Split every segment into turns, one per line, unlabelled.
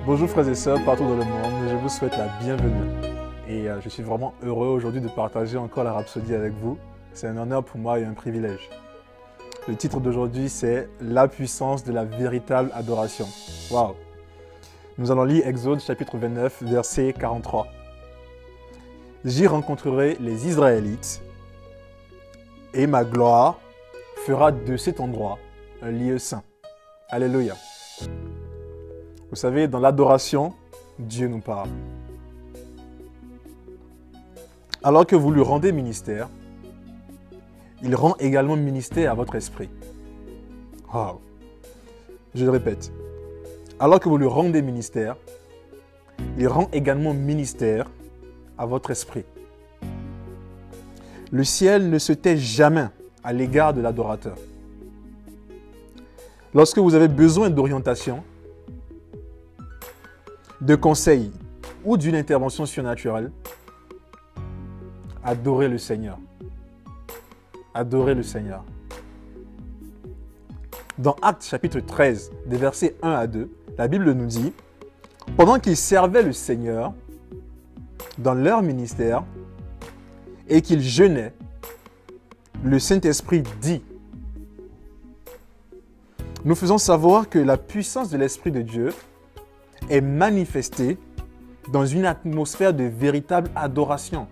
Bonjour frères et sœurs partout dans le monde, je vous souhaite la bienvenue et je suis vraiment heureux aujourd'hui de partager encore la Rhapsodie avec vous. C'est un honneur pour moi et un privilège. Le titre d'aujourd'hui c'est « La puissance de la véritable adoration ». Waouh! Nous allons lire Exode chapitre 29 verset 43. « J'y rencontrerai les Israélites et ma gloire fera de cet endroit un lieu saint. » Alléluia. Vous savez, dans l'adoration, Dieu nous parle. Alors que vous lui rendez ministère, il rend également ministère à votre esprit. Wow. Je le répète. Alors que vous lui rendez ministère, il rend également ministère à votre esprit. Le ciel ne se tait jamais à l'égard de l'adorateur. Lorsque vous avez besoin d'orientation, de conseils ou d'une intervention surnaturelle, adorez le Seigneur. Adorez le Seigneur. Dans Actes chapitre 13, des versets 1 à 2, la Bible nous dit « Pendant qu'ils servaient le Seigneur dans leur ministère et qu'ils jeûnaient, le Saint-Esprit dit « Nous faisons savoir que la puissance de l'Esprit de Dieu est manifestée dans une atmosphère de véritable adoration. »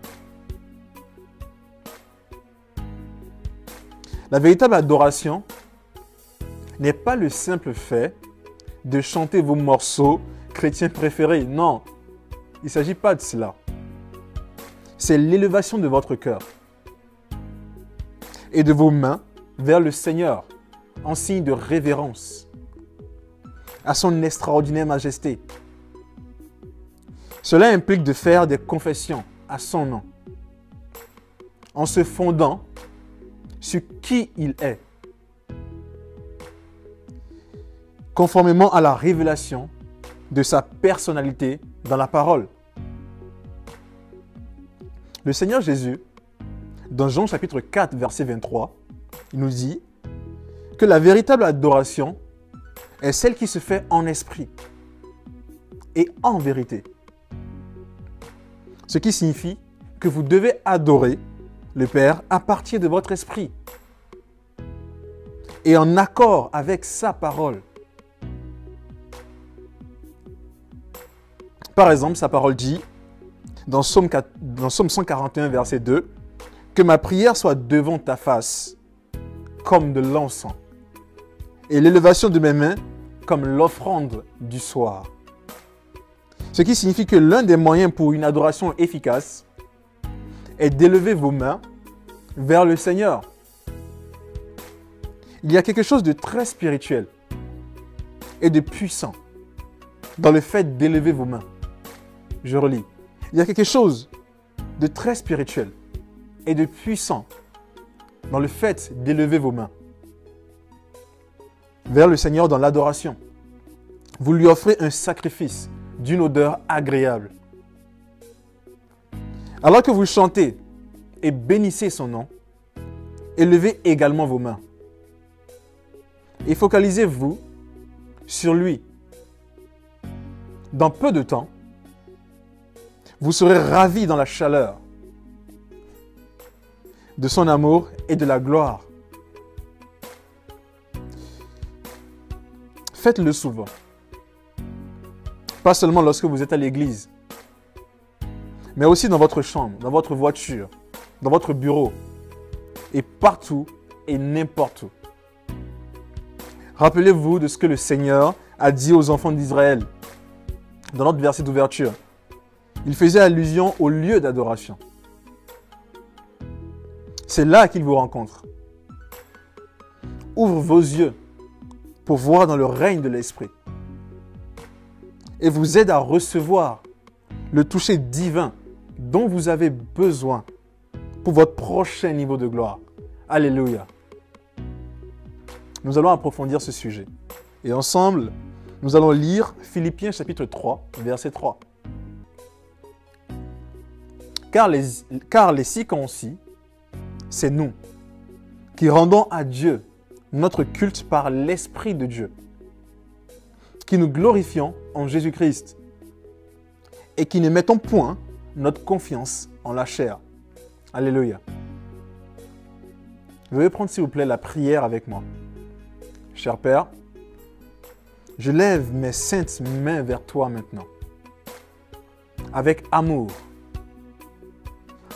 La véritable adoration n'est pas le simple fait de chanter vos morceaux chrétiens préférés. Non, il ne s'agit pas de cela. C'est l'élévation de votre cœur et de vos mains vers le Seigneur en signe de révérence à son extraordinaire majesté. Cela implique de faire des confessions à son nom en se fondant sur qui il est, conformément à la révélation de sa personnalité dans la parole. Le Seigneur Jésus, dans Jean chapitre 4, verset 23, il nous dit que la véritable adoration est celle qui se fait en esprit et en vérité. Ce qui signifie que vous devez adorer le Père à partir de votre esprit et en accord avec sa parole. Par exemple, sa parole dit, dans Psaume 141, verset 2, « Que ma prière soit devant ta face comme de l'encens, et l'élévation de mes mains comme l'offrande du soir. » Ce qui signifie que l'un des moyens pour une adoration efficace est d'élever vos mains vers le Seigneur. Il y a quelque chose de très spirituel et de puissant dans le fait d'élever vos mains. Je relis. Il y a quelque chose de très spirituel et de puissant dans le fait d'élever vos mains vers le Seigneur dans l'adoration. Vous lui offrez un sacrifice d'une odeur agréable. Alors que vous chantez et bénissez son nom, élevez également vos mains et focalisez-vous sur lui. Dans peu de temps, vous serez ravis dans la chaleur de son amour et de la gloire. Faites-le souvent. Pas seulement lorsque vous êtes à l'église, mais aussi dans votre chambre, dans votre voiture, dans votre bureau, et partout et n'importe où. Rappelez-vous de ce que le Seigneur a dit aux enfants d'Israël dans notre verset d'ouverture. Il faisait allusion au lieu d'adoration. C'est là qu'il vous rencontre. Ouvre vos yeux pour voir dans le règne de l'Esprit et vous aide à recevoir le toucher divin dont vous avez besoin pour votre prochain niveau de gloire. Alléluia. Nous allons approfondir ce sujet. Et ensemble, nous allons lire Philippiens chapitre 3, verset 3. Car les circoncis, c'est nous qui rendons à Dieu notre culte par l'Esprit de Dieu. qui nous glorifions en Jésus-Christ et qui ne mettons point notre confiance en la chair. Alléluia. Veuillez prendre s'il vous plaît la prière avec moi. Cher Père, je lève mes saintes mains vers toi maintenant, avec amour,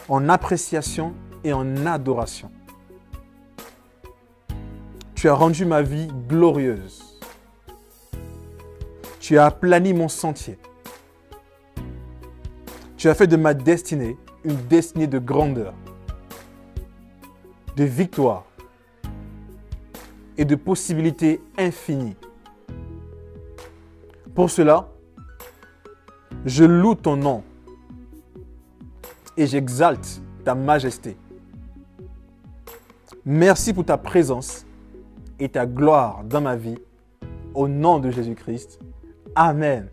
en appréciation et en adoration. Tu as rendu ma vie glorieuse. Tu as aplani mon sentier. Tu as fait de ma destinée une destinée de grandeur, de victoire et de possibilités infinies. Pour cela, je loue ton nom et j'exalte ta majesté. Merci pour ta présence et ta gloire dans ma vie. Au nom de Jésus-Christ. Amen.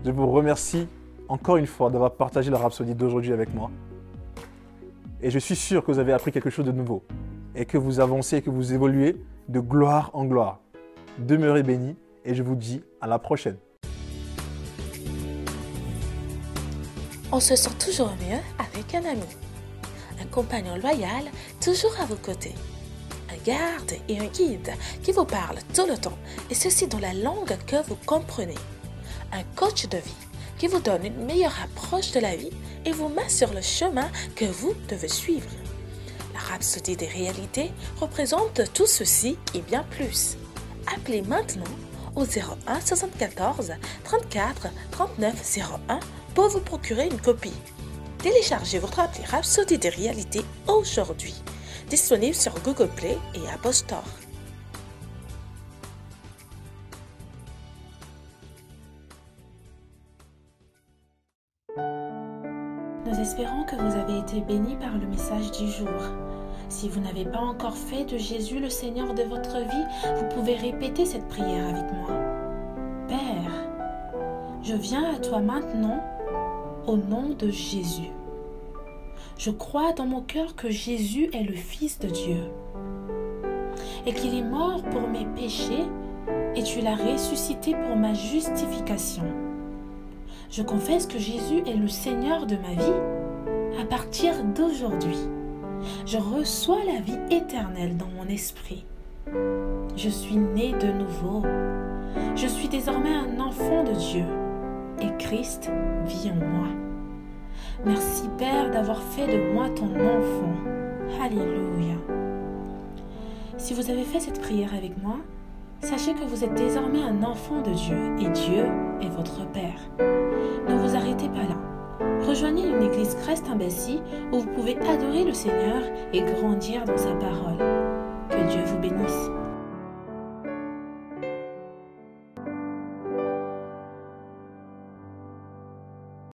Je vous remercie encore une fois d'avoir partagé la rhapsodie d'aujourd'hui avec moi. Et je suis sûr que vous avez appris quelque chose de nouveau et que vous avancez et que vous évoluez de gloire en gloire. Demeurez bénis et je vous dis à la prochaine.
On se sent toujours mieux avec un ami, un compagnon loyal toujours à vos côtés, un garde et un guide qui vous parle tout le temps et ceci dans la langue que vous comprenez, un coach de vie qui vous donne une meilleure approche de la vie et vous met sur le chemin que vous devez suivre. La rhapsodie des réalités représente tout ceci et bien plus. Appelez maintenant au 01 74 34 39 01 pour vous procurer une copie. Téléchargez votre appli Rhapsodie des réalités aujourd'hui, disponible sur Google Play et Apple Store. Nous espérons que vous avez été bénis par le message du jour. Si vous n'avez pas encore fait de Jésus le Seigneur de votre vie, vous pouvez répéter cette prière avec moi. Père, je viens à toi maintenant au nom de Jésus. Je crois dans mon cœur que Jésus est le Fils de Dieu et qu'il est mort pour mes péchés et tu l'as ressuscité pour ma justification. Je confesse que Jésus est le Seigneur de ma vie à partir d'aujourd'hui. Je reçois la vie éternelle dans mon esprit. Je suis né de nouveau. Je suis désormais un enfant de Dieu et Christ vit en moi. Merci Père d'avoir fait de moi ton enfant. Alléluia. Si vous avez fait cette prière avec moi, sachez que vous êtes désormais un enfant de Dieu et Dieu est votre Père. Ne vous arrêtez pas là. Rejoignez une église Christ-Embassy où vous pouvez adorer le Seigneur et grandir dans sa parole. Que Dieu vous bénisse.